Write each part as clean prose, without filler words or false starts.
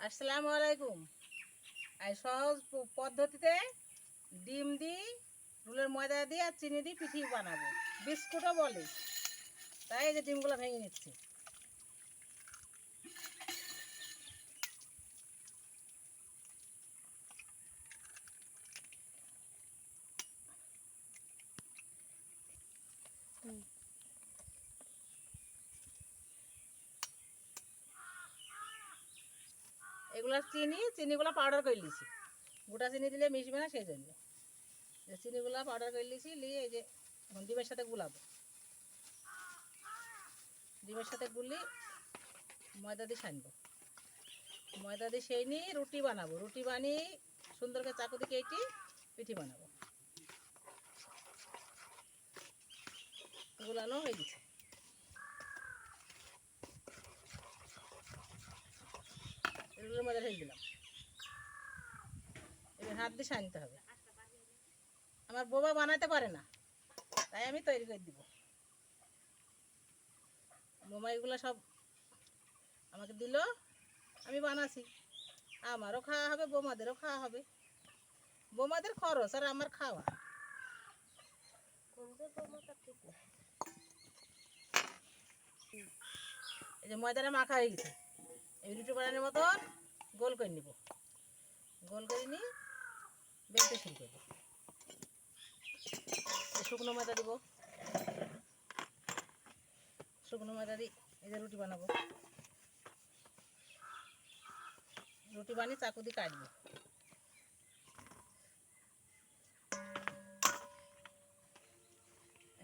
আসসালামু আলাইকুম। আর সহজ পদ্ধতিতে ডিম দিই, রুলের ময়দা দিয়ে আর চিনি দিয়ে পিঠি বানাবো, বিস্কুটও বলে। তাই এই যে ডিমগুলো ভেঙে নিচ্ছি। এগুলো চিনিগুলো পাউডার করে নিয়েছি। গোটা চিনি দিলে মিশবে না, সেই জন্য চিনিগুলো পাউডার করে নিয়েছি। নিয়ে এই যে ডিমের সাথে গুলাবো, ডিমের সাথে গুলি ময়দা দিয়ে সানবো। ময়দা দিয়ে সেই নিয়ে রুটি বানাবো। রুটি বানিয়ে সুন্দর করে চাকু দিয়ে কেটে পিঠি বানাবো। গুলানো হয়ে গেছে। এগুলোর মধ্যে ঢেলে দিলাম। এবার হাত দিয়ে সানতে হবে। আমার বোবা বানাতে পারে না, তাই আমি তৈরি করে দিব। বোমা এগুলো সব আমাকে দিল, আমি বানাছি। আমারও খাওয়া হবে, বোমাদেরও খাওয়া হবে। বোমাদের খরচ আর আমার খাওয়া। এই যে ময়দাটা মাখা হয়ে গেছে, এই রুটি বানানোর মতন গোল করে নিব। গোল করে নিয়ে বেলতে শুরু করবো। শুকনো ময়দা দিব। শুকনো ময়দা দিয়ে এই যে রুটি বানাবো। রুটি বানিয়ে চাকু দিয়ে কাটবো।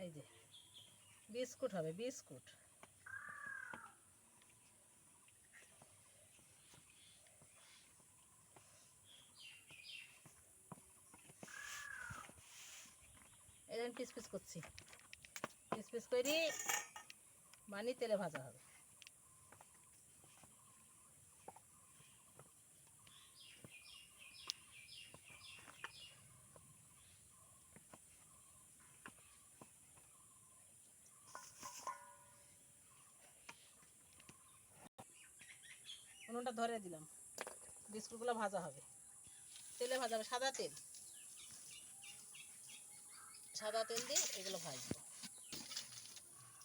এই যে বিস্কুট হবে, বিস্কুট। এই পিস পিস করছি, পিস পিস করে বানিয়ে তেলে ভাজা হবে। উনুনটা ধরে দিলাম, বিস্কুটগুলো ভাজা হবে, তেলে ভাজা হবে। সাদা তেল, সাদা তেল দিয়ে এগুলো ভাজবো।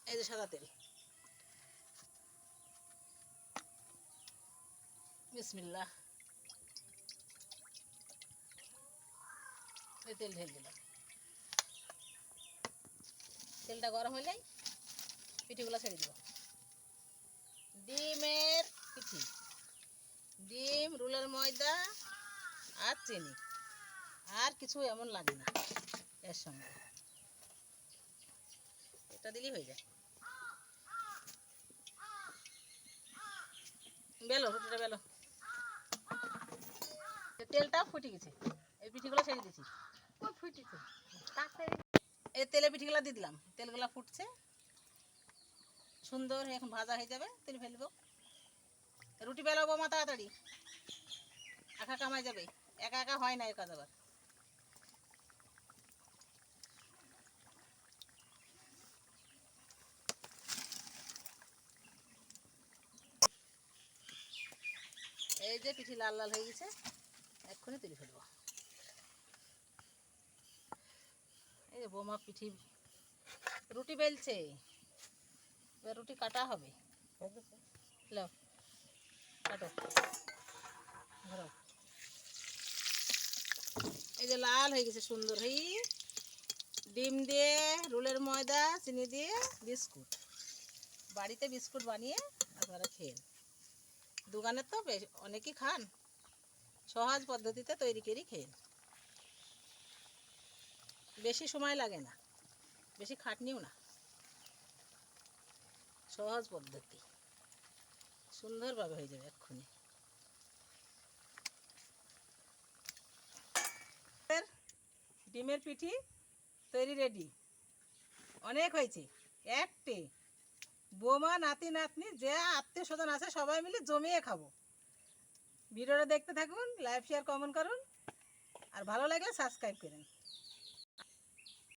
এই যে সাদা তেল, বিসমিল্লাহ। এই তেল ঢেলে দিলাম। তেলটা গরম হলেই পিঠিগুলো ছেড়ে দিব। ডিমের পিঠি, ডিম, রুলের ময়দা আর চিনি, আর কিছু এমন লাগে না এর সঙ্গে। এটা দিলেই হয়ে যায়। বেলো রুটিটা বেলো। তেলটাও ফুটে গেছে, এই পিঠিগুলো ছেড়ে দিয়েছি। ফুটেছে, এই তেলে পিঠিগুলো দিয়ে দিলাম। তেলগুলো ফুটছে সুন্দর, এখন ভাজা হয়ে যাবে, তেল ফেলবো। রুটি বেলাবো মা, তাড়াতাড়ি, একা কামাই যাবে। একা একা হয় না এ কাজ আবার। এই যে পিঠি লাল লাল হয়ে গেছে, এক্ষুনি তুলে ফেলবো। এই যে বোমা পিঠি রুটি বেলছে, এবার রুটি কাটা হবে। লো কাটো, ধরো। এই যে লাল হয়ে গেছে সুন্দর হয়ে। ডিম দিয়ে, রুলের ময়দা, চিনি দিয়ে বিস্কুট। বাড়িতে বিস্কুট বানিয়ে আপনারা খেন। দোকানের তো বেশ অনেকেই খান, সহজ পদ্ধতিতে তৈরি করে খেন। বেশি সময় লাগে না, বেশি খাটনিও না, সহজ পদ্ধতি, সুন্দরভাবে হয়ে যাবে এক্ষুনি। ডিমের পিঠি তৈরি রেডি। অনেক হয়েছে, একটে বোমা, নাতি নাতনি, যে আত্মীয় স্বজন আছে সবাই মিলে জমিয়ে খাবো। ভিডিওটা দেখতে থাকুন, লাইক শেয়ার কমেন্ট করুন, আর ভালো লাগলে সাবস্ক্রাইব করুন।